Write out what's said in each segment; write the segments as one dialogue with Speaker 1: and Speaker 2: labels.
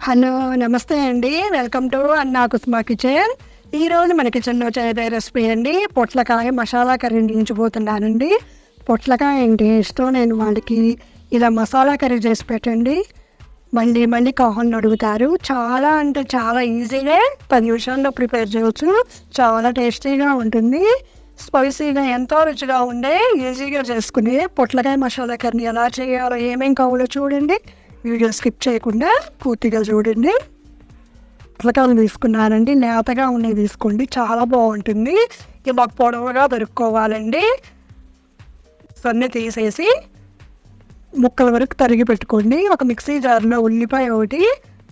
Speaker 1: Hello నమస్తే అండి. Welcome to అన్నా కుస్మా కిచెన్. ఈరోజు మన కిచెన్లో చేసే రెసిపీ అండి పొట్లకాయ మసాలా కర్రీ దించబోతున్నానండి. పొట్లకాయ అంటే ఇష్టం నేను వాళ్ళకి ఇలా మసాలా కర్రీ చేసి పెట్టండి మళ్ళీ కావాలని అడుగుతారు. చాలా అంటే చాలా ఈజీగా 10 నిమిషాల్లో ప్రిపేర్ చేయవచ్చు. చాలా టేస్టీగా ఉంటుంది. స్పైసీగా ఎంతో రుచిగా ఉండే ఈజీగా చేసుకునే పొట్లకాయ మసాలా కర్రీ ఎలా చేయాలో ఏమేం కావాలో చూడండి. వీడియో స్కిప్ చేయకుండా పూర్తిగా చూడండి. పొట్లకాయలు తీసుకున్నానండి, లేతగా ఉన్నవి తీసుకోండి, చాలా బాగుంటుంది. ఇవి మాకు పొడవుగా దొరుకుకోవాలండి. సన్ని తీసేసి ముక్కల వరకు తరిగి పెట్టుకోండి. ఒక మిక్సీ జార్లో ఉల్లిపాయ ఒకటి,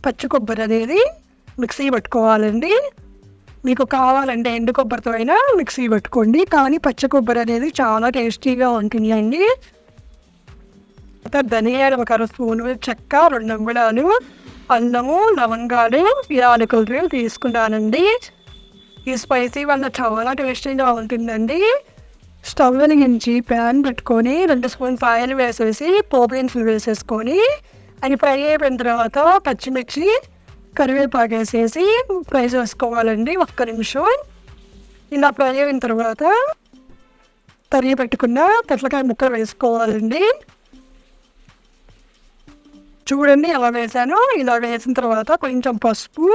Speaker 1: పచ్చి కొబ్బరి అనేది మిక్సీ పెట్టుకోవాలండి. మీకు కావాలంటే ఎండు కొబ్బరితో అయినా మిక్సీ పెట్టుకోండి, కానీ పచ్చి కొబ్బరి అనేది చాలా టేస్టీగా ఉంటుంది అండి. ధనియాలు 1 స్పూను, చెక్క 2 అంగుళాలు, అల్లము, లవంగాలు, యాలకులు తీసుకున్నానండి. ఈ స్పైసీ వల్ల చాలా టేస్టీగా ఉంటుందండి. స్టవ్ వెలిగించి ప్యాన్ పెట్టుకొని 2 స్పూన్స్ ఆయిల్ వేసేసి పోపు దినుసులు వేసేసుకొని అది ఫ్రై అయిపోయిన తర్వాత పచ్చిమిర్చి, కరివేపాకు వేసేసి ఫ్రై చేసుకోవాలండి 1 నిమిషం. ఇలా ఫ్రై అయిన తర్వాత తరిగి పెట్టుకున్న పొట్లకాయ ముక్కలు వేసుకోవాలండి. చూడండి ఎలా వేసాను. ఇలా వేసిన తర్వాత కొంచెం పసుపు,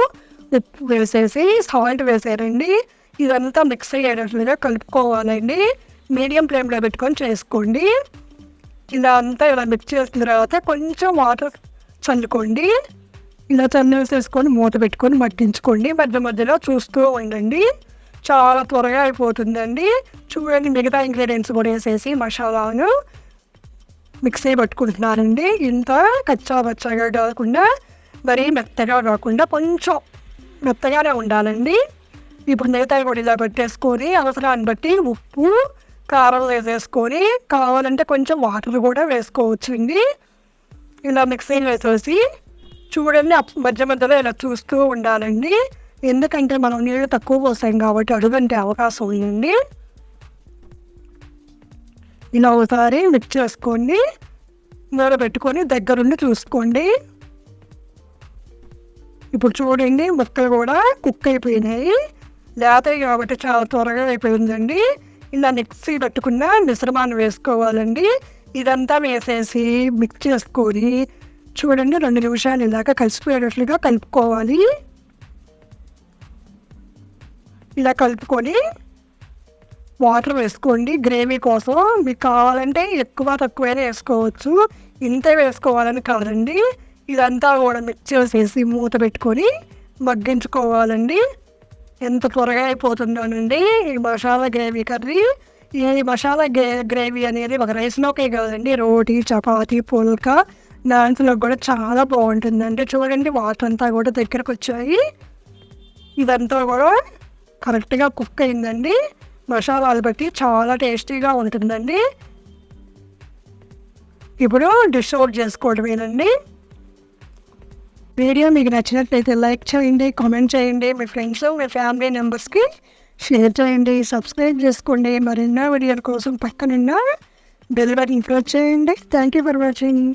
Speaker 1: ఉప్పు వేసేసి సాల్ట్ వేసారండి. ఇదంతా మిక్స్ అయ్యేటట్లుగా కలుపుకోవాలండి. మీడియం ఫ్లేమ్లో పెట్టుకొని చేసుకోండి. ఇలా మిక్స్ చేసిన తర్వాత కొంచెం వాటర్ చల్లుకోండి. ఇలా చల్లేసేసుకొని మూత పెట్టుకొని మట్టించుకోండి. మధ్యలో చూస్తూ ఉండండి. చాలా త్వరగా అయిపోతుందండి. చూడండి, మిగతా ఇంగ్రీడియంట్స్ కూడా వేసేసి మసాలాను మిక్సీ పట్టుకుంటున్నానండి. ఇంత కచ్చా పచ్చగా కాకుండా మరీ మెత్తగా కాకుండా కొంచెం మెత్తగానే ఉండాలండి. ఇప్పుడు మిగతా కూడా ఇలా పెట్టేసుకొని అవసరాన్ని బట్టి ఉప్పు, కారం వేసేసుకొని కావాలంటే కొంచెం వాటర్ కూడా వేసుకోవచ్చండి. ఇలా మిక్సీ వేసేసి చూడండి, మధ్యలో ఇలా చూస్తూ ఉండాలండి. ఎందుకంటే మనం నీళ్ళు తక్కువ పోసాం కాబట్టి అడుగంటే అవకాశం ఉందండి. ఇలా ఒకసారి మిక్స్ చేసుకోండి, నూనె పెట్టుకొని దగ్గరుండి చూసుకోండి. ఇప్పుడు చూడండి, ముక్కలు కూడా కుక్ అయిపోయినాయి. లేతాయి కాబట్టి చాలా త్వరగా అయిపోయిందండి. ఇలా మిక్సీ పెట్టుకున్న మిశ్రమాన్ని వేసుకోవాలండి. ఇదంతా వేసేసి మిక్స్ చేసుకొని చూడండి 2 నిమిషాలు ఇలాగా కలిసిపోయేటట్లుగా కలుపుకోవాలి. ఇలా కలుపుకొని వాటర్ వేసుకోండి గ్రేవీ కోసం. మీకు కావాలంటే ఎక్కువ తక్కువైనా వేసుకోవచ్చు, ఇంతే వేసుకోవాలని కాదండి. ఇదంతా కూడా మిక్స్ చేసేసి మూత పెట్టుకొని మగ్గించుకోవాలండి. ఎంత త్వరగా అయిపోతుందోనండి ఈ మసాలా గ్రేవీ కర్రీ. ఈ మసాలా గ్రేవీ అనేది ఒక రైస్లోకే కాదండి, రోటీ, చపాతీ, పుల్కా, నాన్స్లో కూడా చాలా బాగుంటుందండి. చూడండి, వాటర్ అంతా కూడా దగ్గరకు వచ్చాయి. ఇదంతా కూడా కరెక్ట్గా కుక్ అయిందండి. మసాలాలు బట్టి చాలా టేస్టీగా ఉంటుందండి. ఇప్పుడు డిష్ అవుట్ చేసుకోవడమేనండి. వీడియో మీకు నచ్చినట్లయితే లైక్ చేయండి, కామెంట్ చేయండి, మీ ఫ్రెండ్స్, మీ ఫ్యామిలీ మెంబర్స్కి షేర్ చేయండి, సబ్స్క్రైబ్ చేసుకోండి. మరిన్నో వీడియోల కోసం పక్కనున్న బెల్ బటన్ ప్రెస్ చేయండి. Thank you for watching.